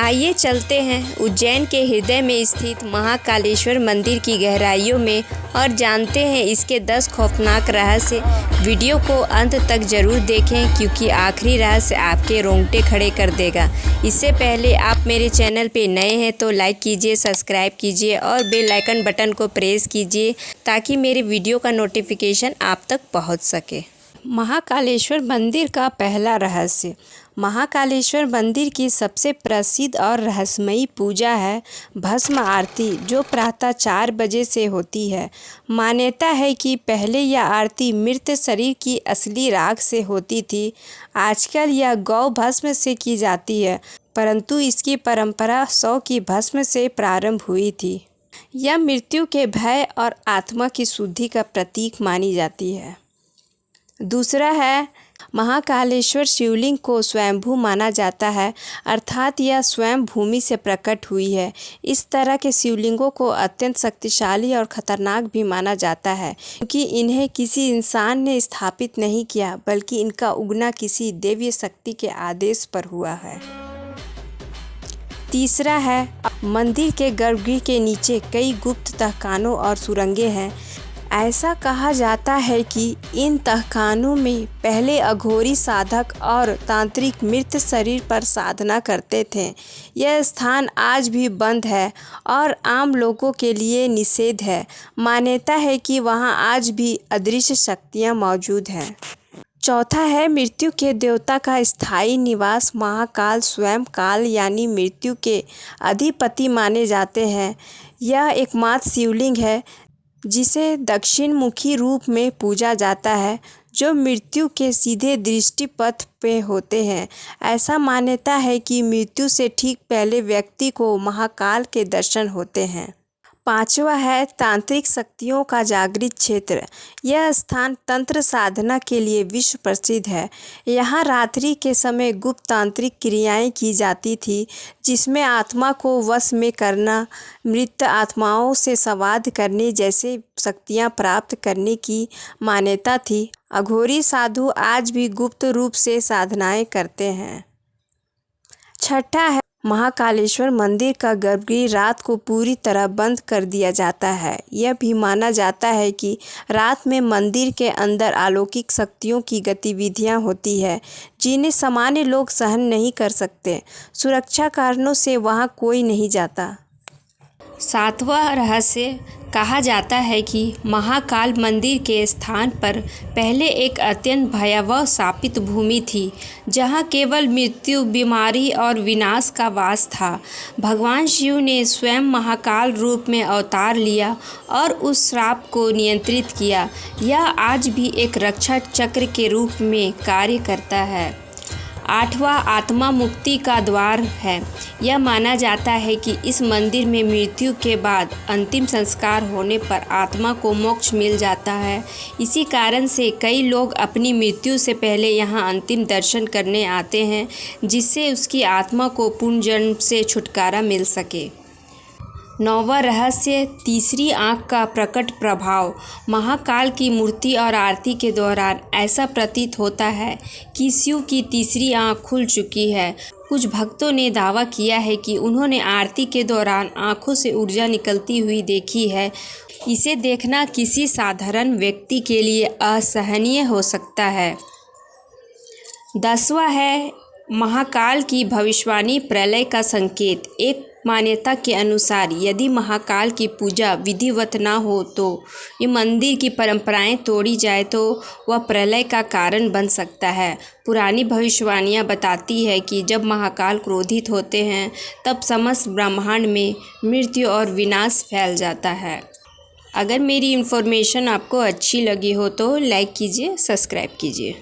आइए चलते हैं उज्जैन के हृदय में स्थित महाकालेश्वर मंदिर की गहराइयों में और जानते हैं इसके 10 खौफनाक रहस्य। वीडियो को अंत तक ज़रूर देखें क्योंकि आखिरी रहस्य आपके रोंगटे खड़े कर देगा। इससे पहले आप मेरे चैनल पे नए हैं तो लाइक कीजिए, सब्सक्राइब कीजिए और बेल आइकन बटन को प्रेस कीजिए ताकि मेरे वीडियो का नोटिफिकेशन आप तक पहुँच सके। महाकालेश्वर मंदिर का पहला रहस्य। महाकालेश्वर मंदिर की सबसे प्रसिद्ध और रहस्यमयी पूजा है भस्म आरती, जो प्रातः 4 बजे से होती है। मान्यता है कि पहले यह आरती मृत शरीर की असली राख से होती थी। आजकल यह गौ भस्म से की जाती है, परंतु इसकी परंपरा 100 की भस्म से प्रारंभ हुई थी। यह मृत्यु के भय और आत्मा की शुद्धि का प्रतीक मानी जाती है। दूसरा है, महाकालेश्वर शिवलिंग को स्वयंभू माना जाता है, अर्थात यह स्वयं भूमि से प्रकट हुई है। इस तरह के शिवलिंगों को अत्यंत शक्तिशाली और खतरनाक भी माना जाता है क्योंकि इन्हें किसी इंसान ने स्थापित नहीं किया, बल्कि इनका उगना किसी दैवीय शक्ति के आदेश पर हुआ है। तीसरा है, मंदिर के गर्भगृह के नीचे कई गुप्त तहखानों और सुरंगें हैं। ऐसा कहा जाता है कि इन तहखानों में पहले अघोरी साधक और तांत्रिक मृत शरीर पर साधना करते थे। यह स्थान आज भी बंद है और आम लोगों के लिए निषेध है। मान्यता है कि वहां आज भी अदृश्य शक्तियां मौजूद हैं। चौथा है, मृत्यु के देवता का स्थायी निवास। महाकाल स्वयं काल यानी मृत्यु के अधिपति माने जाते हैं। यह एकमात्र शिवलिंग है जिसे दक्षिण मुखी रूप में पूजा जाता है, जो मृत्यु के सीधे दृष्टिपथ पे होते हैं। ऐसा मान्यता है कि मृत्यु से ठीक पहले व्यक्ति को महाकाल के दर्शन होते हैं। पांचवा है, तांत्रिक शक्तियों का जागृत क्षेत्र। यह स्थान तंत्र साधना के लिए विश्व प्रसिद्ध है। यहाँ रात्रि के समय गुप्त तांत्रिक क्रियाएं की जाती थी, जिसमें आत्मा को वश में करना, मृत आत्माओं से संवाद करने जैसे शक्तियाँ प्राप्त करने की मान्यता थी। अघोरी साधु आज भी गुप्त रूप से साधनाएं करते हैं। छठा है, महाकालेश्वर मंदिर का गर्भगृह रात को पूरी तरह बंद कर दिया जाता है। यह भी माना जाता है कि रात में मंदिर के अंदर अलौकिक शक्तियों की गतिविधियां होती है, जिन्हें सामान्य लोग सहन नहीं कर सकते। सुरक्षा कारणों से वहां कोई नहीं जाता। सातवां रहस्य, कहा जाता है कि महाकाल मंदिर के स्थान पर पहले एक अत्यंत भयावह शापित भूमि थी, जहां केवल मृत्यु, बीमारी और विनाश का वास था। भगवान शिव ने स्वयं महाकाल रूप में अवतार लिया और उस श्राप को नियंत्रित किया। यह आज भी एक रक्षा चक्र के रूप में कार्य करता है। आठवां, आत्मा मुक्ति का द्वार है। यह माना जाता है कि इस मंदिर में मृत्यु के बाद अंतिम संस्कार होने पर आत्मा को मोक्ष मिल जाता है। इसी कारण से कई लोग अपनी मृत्यु से पहले यहाँ अंतिम दर्शन करने आते हैं, जिससे उसकी आत्मा को पुनर्जन्म से छुटकारा मिल सके। 9वां रहस्य, तीसरी आँख का प्रकट प्रभाव। महाकाल की मूर्ति और आरती के दौरान ऐसा प्रतीत होता है कि शिव की तीसरी आँख खुल चुकी है। कुछ भक्तों ने दावा किया है कि उन्होंने आरती के दौरान आँखों से ऊर्जा निकलती हुई देखी है। इसे देखना किसी साधारण व्यक्ति के लिए असहनीय हो सकता है। 10वां है, महाकाल की भविष्यवाणी, प्रलय का संकेत। एक मान्यता के अनुसार यदि महाकाल की पूजा विधिवत न हो तो ये मंदिर की परंपराएं तोड़ी जाए तो वह प्रलय का कारण बन सकता है। पुरानी भविष्यवाणियां बताती है कि जब महाकाल क्रोधित होते हैं तब समस्त ब्रह्मांड में मृत्यु और विनाश फैल जाता है। अगर मेरी इन्फॉर्मेशन आपको अच्छी लगी हो तो लाइक कीजिए, सब्सक्राइब कीजिए।